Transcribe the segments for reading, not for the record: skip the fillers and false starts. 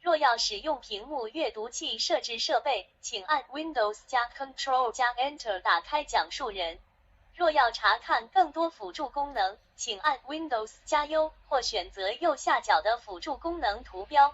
若要使用屏幕阅读器设置设备，请按 Windows 加 Control 加 Enter 打开讲述人。若要查看更多辅助功能，请按 Windows 加 U 或选择右下角的辅助功能图标。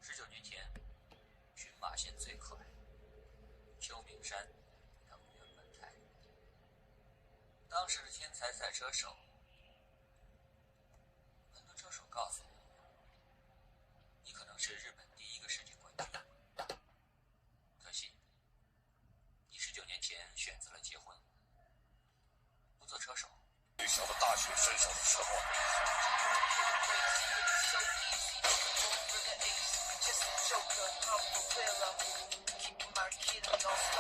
19年前，群马县最快，秋名山等原本台。当时的天才赛车手，很多车手告诉我，你可能是日本第一个世界冠军。可惜，你19年前选择了结婚，不做车手。最小的大学生手的时候。Joker, I'm a gorilla. Keep my kid on